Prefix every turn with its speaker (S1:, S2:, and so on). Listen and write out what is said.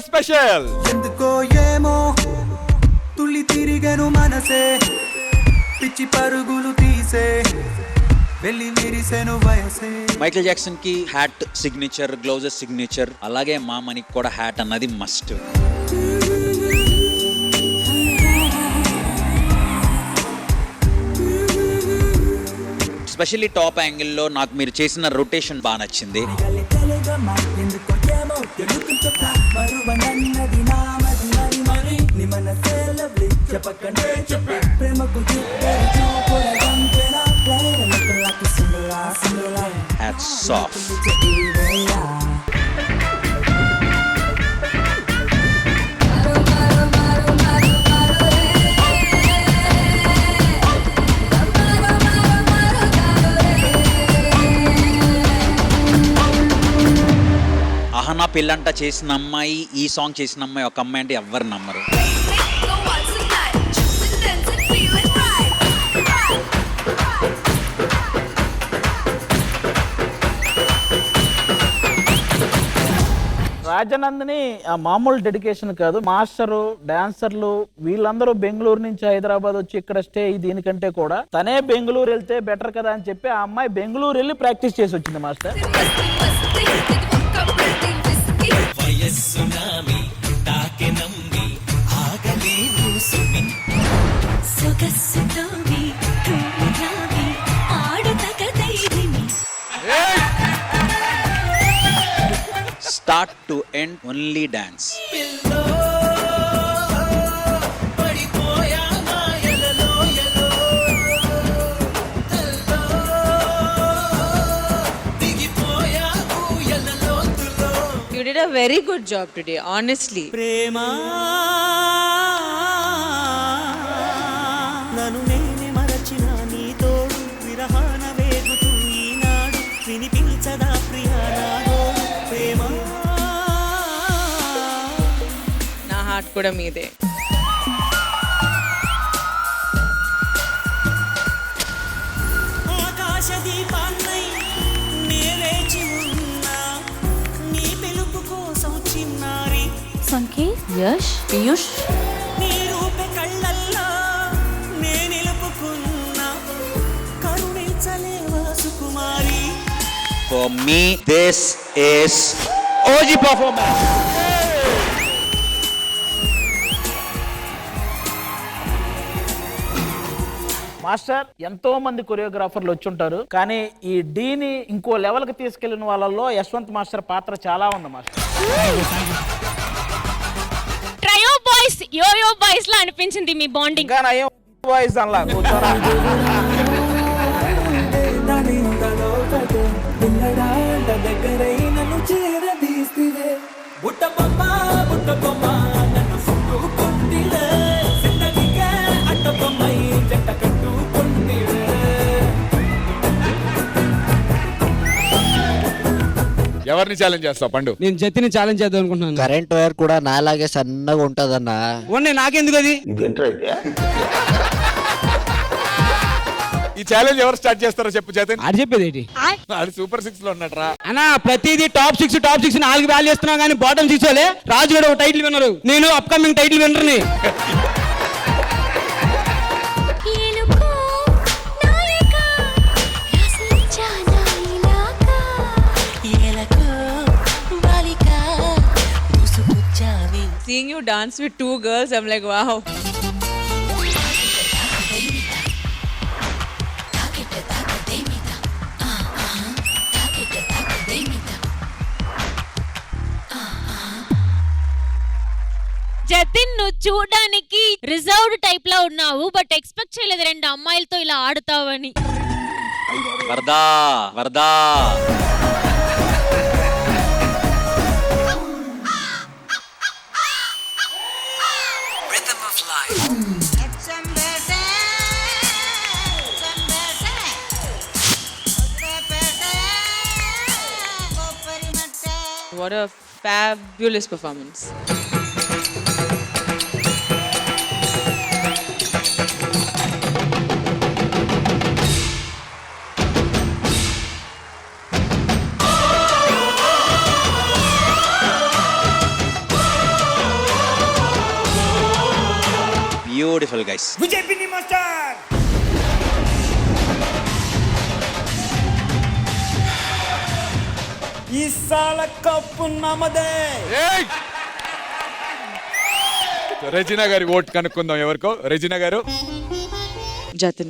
S1: Special.
S2: ఎందుకో ఏమో తుళ్ళి తిరిగను మనసే, పిచ్చి పరుగులు తీసే వెళ్ళి విరిసెను వయసే.
S3: మైకేల్ జాక్సన్ కి హ్యాట్ సిగ్నేచర్, గ్లౌజెస్ సిగ్నేచర్, అలాగే మా మనకి కూడా హ్యాట్ అన్నది మస్ట్. స్పెషల్లీ టాప్ యాంగిల్లో నాకు మీరు చేసిన రొటేషన్ బాగా నచ్చింది. Hats off. అహనా పెళ్ళంట చేసిన అమ్మాయి, ఈ సాంగ్ చేసిన అమ్మాయి ఒక అమ్మాయి అంటే ఎవ్వరు నమ్మరు.
S4: రాజనందిని మామూలు డెడికేషన్ కాదు. మాస్టరు, డాన్సర్లు వీళ్ళందరూ బెంగళూరు నుంచి హైదరాబాద్ వచ్చి ఇక్కడ స్టే దీనికంటే కూడా తనే బెంగళూరు వెళ్తే బెటర్ కదా అని చెప్పి ఆ అమ్మాయి బెంగళూరు వెళ్ళి ప్రాక్టీస్ చేసి వచ్చింది master.
S3: Start to end only dance.
S5: You did a very good job today, honestly.
S2: ప్రేమ నన్ను నేనే మరచిన నీ తోడు విరహాన వేగుతూ ఈనాడు వినిపించదా ప్రియా నాడు ప్రేమ.
S5: నా హార్ట్ కూడా మీదే.
S2: ఆకాశ దీపాన్నై నే వేచి ఉన్నా నీ పిలుపు కోసం చిన్నారి.
S6: సంకేత్, యష్, పీయూష్,
S2: నీ రూపే కళ్ళల్లో నే నిలుపుకున్నా కరుణించలేవా సుకుమారి.
S3: For me, this is OG performance.
S4: Master, ఎంతో మంది కొరియోగ్రాఫర్లు వచ్చుంటారు, కానీ ఈ డీని ఇంకో లెవెల్ కి తీసుకెళ్లిన వాళ్ళల్లో యశ్వంత్ మాస్టర్ పాత్ర చాలా ఉంది master.
S6: Trio boys, yoyo boys లా అనిపించింది మీ బాండింగ్.
S4: ఇంకా నయం వాయిస్ అలా కూర్చోరా.
S1: ఎవరిని ఛాలెంజ్ చేస్తావు పండు?
S7: నేను జతిని ఛాలెంజ్ చేద్దాం అనుకుంటున్నాను.
S8: కరెంట్ వైర్ కూడా నాలాగే సన్నగా ఉంటదన్నా.
S7: నాకెందుకు అది?
S1: ఈ ఛాలెంజ్ ఎవరు స్టార్ట్ చేస్తారో చెప్పు జతన్.
S7: అది చెప్పేది ఏంటి?
S1: అది సూపర్ 6 లో ఉన్నట్రా
S7: అన్నా. ప్రతిదీ టాప్ 6 4 వాల్యూ ఇస్తున్నావు, కానీ బాటమ్ 6 వాళ్ళే. రాజు కూడా ఒక టైటిల్ విన్నరు, నేను upcoming title winner.
S5: Seeing you dance with 2 girls, I'm like, wow.
S6: Jatin, నువ్వు చూడడానికి రిజర్వ్డ్ టైప్ లో ఉన్నావు, బట్ ఎక్స్పెక్ట్ చేయలేదు 2 అమ్మాయిలతో ఇలా ఆడుతావని.
S3: వరదా వరదా.
S5: What a fabulous performance.
S3: Beautiful guys.
S2: Vijay పిన్ని మాస్టర్ ఈ సాల కప్పు నమదే.
S1: రెజినా గారి ఓట్ కనుక్కుందాం ఎవరికో. రెజినా గారు
S5: Jatin.